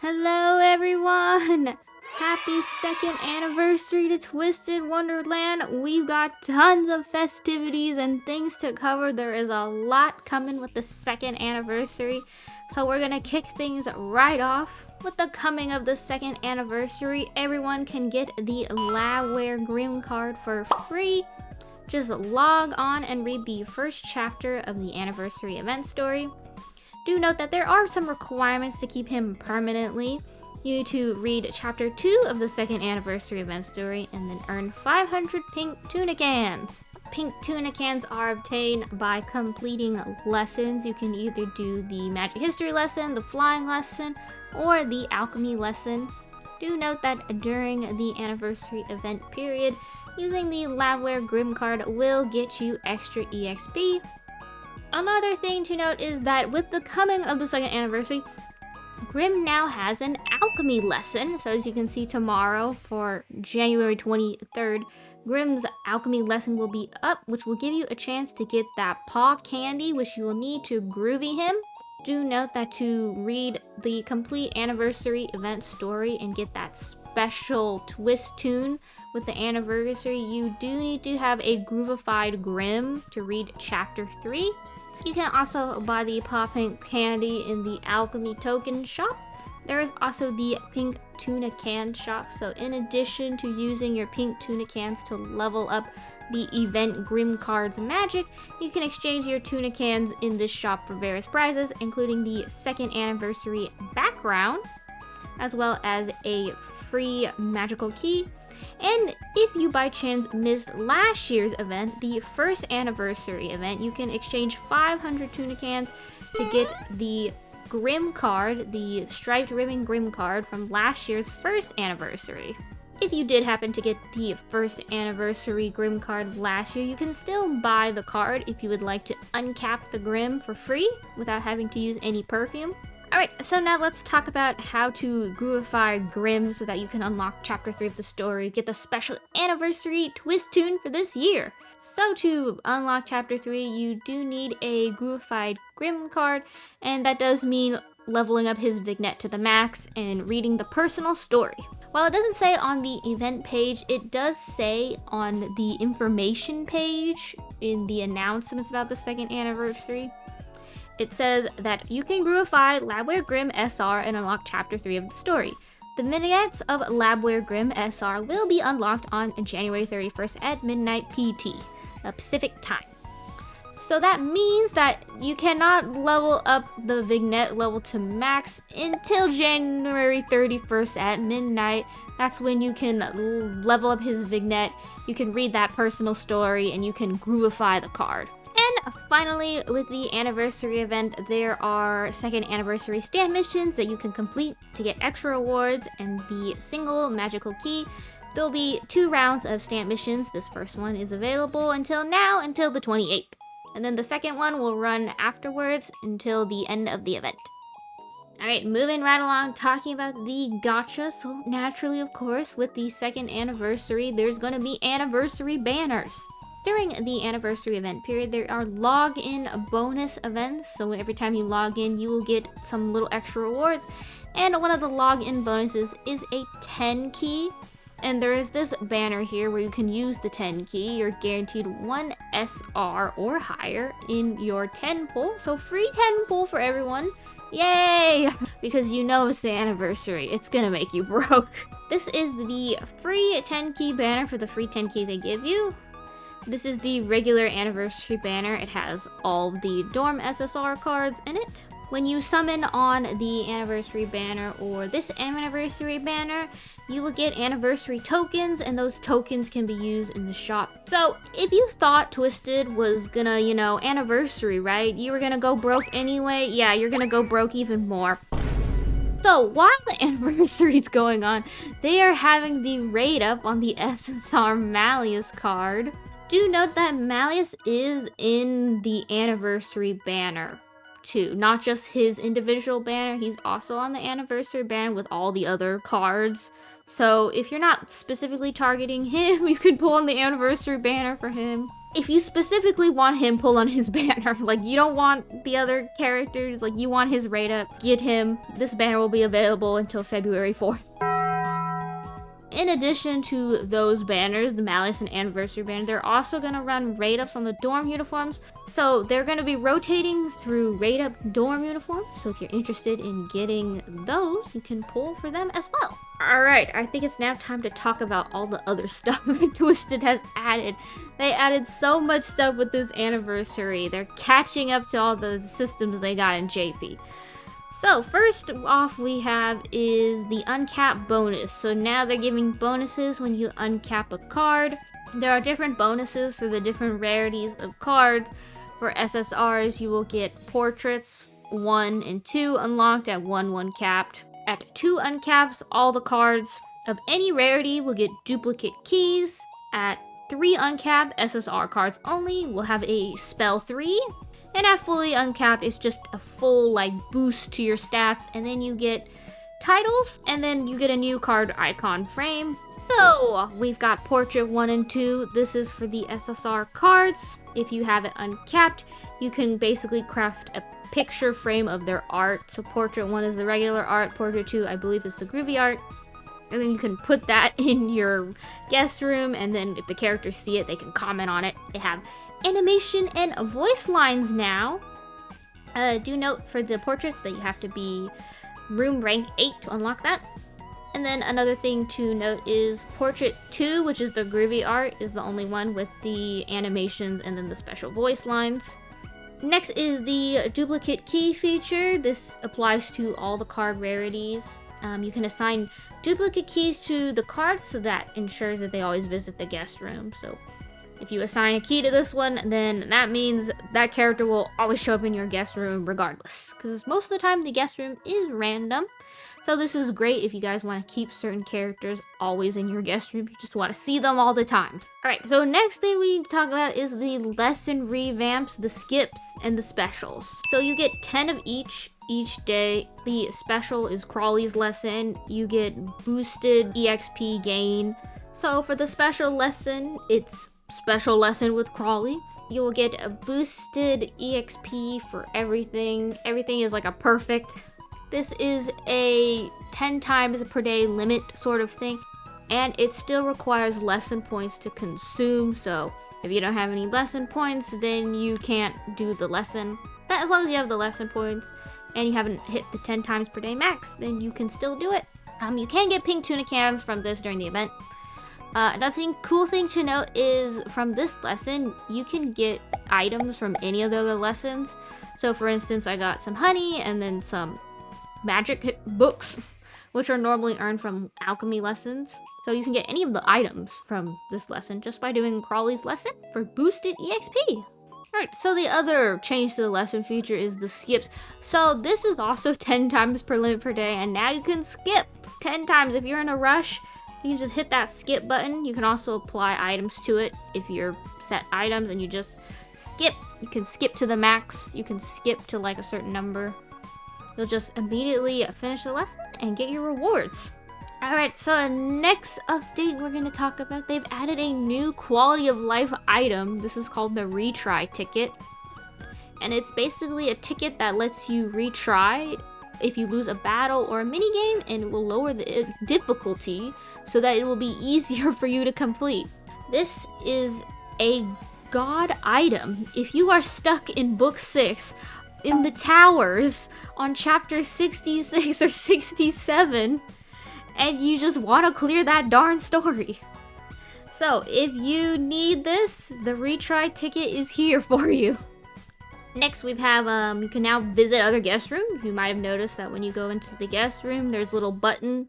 Hello everyone! Happy second anniversary to Twisted Wonderland. We've got tons of festivities and things to cover. There is a lot coming with the second anniversary. So we're gonna kick things right off. With the coming of the second anniversary, everyone can get the Labwear Grim card for free. Just log on and read the first chapter of the anniversary event story. Do note that there are some requirements to keep him permanently. You need to read chapter 2 of the second anniversary event story and then earn 500 pink tuna cans. Pink tuna cans are obtained by completing lessons. You can either do the magic history lesson, the flying lesson, or the alchemy lesson. Do note that during the anniversary event period, using the Labwear Grim card will get you extra EXP. Another thing to note is that with the coming of the second anniversary, Grim now has an alchemy lesson. So as you can see tomorrow for January 23rd, Grim's alchemy lesson will be up, which will give you a chance to get that paw candy, which you will need to groovy him. Do note that to read the complete anniversary event story and get that special twist tune with the anniversary, you do need to have a groovified Grim to read chapter 3. You can also buy the paw pink candy in the alchemy token shop. There is also the pink tuna can shop, so in addition to using your pink tuna cans to level up the event Grim card's magic, you can exchange your tuna cans in this shop for various prizes, including the second anniversary background, as well as a free magical key. And if you by chance missed last year's event, the first anniversary event, you can exchange 500 tuna cans to get the Grim card, the striped ribbon Grim card from last year's first anniversary. If you did happen to get the first anniversary Grim card last year, you can still buy the card if you would like to uncap the Grim for free without having to use any perfume. Alright, so now let's talk about how to groovify Grim so that you can unlock chapter 3 of the story, get the special anniversary twist tune for this year. So to unlock chapter 3, you do need a groovified Grim card, and that does mean leveling up his vignette to the max and reading the personal story. While it doesn't say on the event page, it does say on the information page in the announcements about the second anniversary. It says that you can groovify Labwear Grim SR and unlock chapter 3 of the story. The vignettes of Labwear Grim SR will be unlocked on January 31st at midnight PT, Pacific time. So that means that you cannot level up the vignette level to max until January 31st at midnight. That's when you can level up his vignette, you can read that personal story, and you can groovify the card. And finally, with the anniversary event, there are second anniversary stand missions that you can complete to get extra rewards and the single magical key. There'll be 2 rounds of stand missions. This first one is available until the 28th. And then the second one will run afterwards until the end of the event. Alright, moving right along, talking about the gacha. So naturally, of course, with the second anniversary, there's gonna be anniversary banners. During the anniversary event period, there are login bonus events. So every time you log in, you will get some little extra rewards. And one of the login bonuses is a 10 key. And there is this banner here where you can use the 10 key. You're guaranteed 1 SR or higher in your 10 pull. So free 10 pull for everyone. Yay! Because you know it's the anniversary. It's gonna make you broke. This is the free 10 key banner for the free 10 key they give you. This is the regular anniversary banner. It has all the dorm SSR cards in it. When you summon on the anniversary banner or this anniversary banner, you will get anniversary tokens, and those tokens can be used in the shop. So if you thought Twisted was gonna, anniversary, right? You were gonna go broke anyway. Yeah, you're gonna go broke even more. So while the anniversary is going on, they are having the raid up on the SSR Malleus card. Do note that Malleus is in the anniversary banner. too. Not just his individual banner, he's also on the anniversary banner with all the other cards. So if you're not specifically targeting him, you can pull on the anniversary banner for him. If you specifically want him, pull on his banner. Like, you don't want the other characters, like, you want his raid up, get him. This banner will be available until February 4th. In addition to those banners, the Malice and Anniversary banner, they're also going to run raid ups on the dorm uniforms. So they're going to be rotating through raid up dorm uniforms. So if you're interested in getting those, you can pull for them as well. Alright, I think it's now time to talk about all the other stuff that Twisted has added. They added so much stuff with this anniversary. They're catching up to all the systems they got in JP. So first off we have is the Uncap Bonus. So now they're giving bonuses when you uncap a card. There are different bonuses for the different rarities of cards. For SSRs you will get Portraits 1 and 2 unlocked at 1 capped. At 2 uncaps, all the cards of any rarity will get duplicate keys. At 3 uncapped, SSR cards only will have a spell 3. And at fully uncapped, it's just a full like boost to your stats, and then you get titles, and then you get a new card icon frame. So we've got Portrait 1 and 2. This is for the SSR cards. If you have it uncapped, you can basically craft a picture frame of their art. So Portrait 1 is the regular art, Portrait 2 I believe is the groovy art. And then you can put that in your guest room, and then if the characters see it, they can comment on it. They have animation and voice lines now. Do note for the portraits that you have to be room rank 8 to unlock that. And then another thing to note is Portrait 2, which is the groovy art, is the only one with the animations and then the special voice lines. Next is the duplicate key feature. This applies to all the card rarities. You can assign duplicate keys to the cards, so that ensures that they always visit the guest room. So if you assign a key to this one, then that means that character will always show up in your guest room regardless. Because most of the time the guest room is random. So this is great if you guys want to keep certain characters always in your guest room. You just want to see them all the time. Alright, so next thing we need to talk about is the lesson revamps, the skips, and the specials. So you get 10 of each day. The special is Crawley's lesson. You get boosted EXP gain. So for the special lesson, it's Special Lesson with Crawley. You will get a boosted EXP for everything. Everything is like a perfect. This is a 10 times per day limit sort of thing, and it still requires lesson points to consume. So if you don't have any lesson points, then you can't do the lesson. But as long as you have the lesson points and you haven't hit the 10 times per day max, then you can still do it. You can get pink tuna cans from this during the event. Another cool thing to note is from this lesson, you can get items from any of the other lessons. So for instance, I got some honey and then some magic books, which are normally earned from alchemy lessons. So you can get any of the items from this lesson just by doing Crawley's lesson for boosted EXP. Alright, so the other change to the lesson feature is the skips. So this is also 10 times per limit per day, and now you can skip 10 times. If you're in a rush, you can just hit that skip button. You can also apply items to it if you're set items and you just skip. You can skip to the max. You can skip to like a certain number. You'll just immediately finish the lesson and get your rewards. Alright, so next update we're going to talk about, they've added a new quality of life item. This is called the Retry Ticket. And it's basically a ticket that lets you retry if you lose a battle or a minigame, and it will lower the difficulty so that it will be easier for you to complete. This is a god item. If you are stuck in book 6 in the towers on chapter 66 or 67 and you just want to clear that darn story. So if you need this, the Retry Ticket is here for you. Next we have, you can now visit other guest rooms. You might have noticed that when you go into the guest room, there's a little button.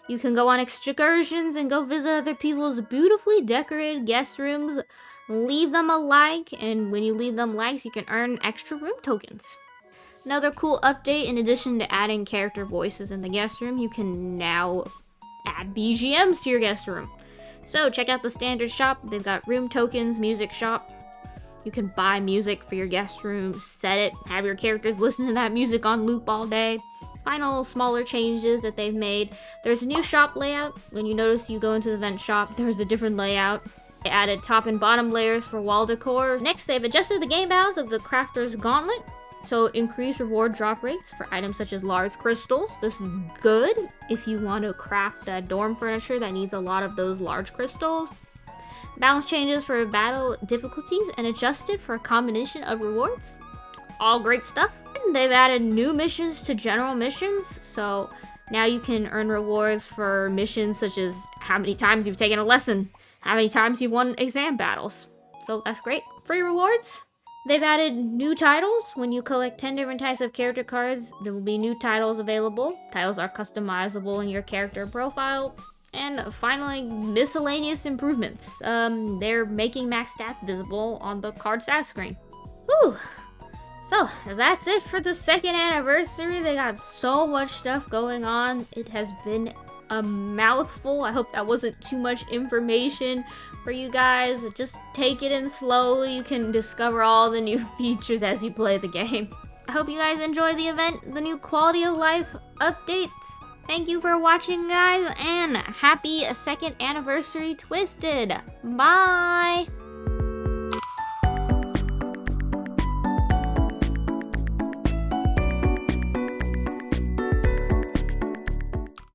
You can go on excursions and go visit other people's beautifully decorated guest rooms. Leave them a like, and when you leave them likes, you can earn extra room tokens. Another cool update, in addition to adding character voices in the guest room, you can now add BGMs to your guest room. So check out the standard shop. They've got room tokens, music shop. You can buy music for your guest room, set it, have your characters listen to that music on loop all day. Final smaller changes that they've made. There's a new shop layout. When you notice you go into the event shop, there's a different layout. They added top and bottom layers for wall decor. Next, they've adjusted the game balance of the Crafter's Gauntlet. So increased reward drop rates for items such as large crystals. This is good if you want to craft that dorm furniture that needs a lot of those large crystals. Balance changes for battle difficulties and adjusted for a combination of rewards. All great stuff. And they've added new missions to general missions. So now you can earn rewards for missions such as how many times you've taken a lesson, how many times you've won exam battles. So that's great. Free rewards. They've added new titles. When you collect 10 different types of character cards, there will be new titles available. Titles are customizable in your character profile. And finally, miscellaneous improvements. They're making max stats visible on the card stat screen. Whew. So, that's it for the 2nd anniversary. They got so much stuff going on. It has been a mouthful. I hope that wasn't too much information for you guys. Just take it in slowly. You can discover all the new features as you play the game. I hope you guys enjoy the event, the new quality of life updates. Thank you for watching, guys, and happy 2nd anniversary Twisted. Bye!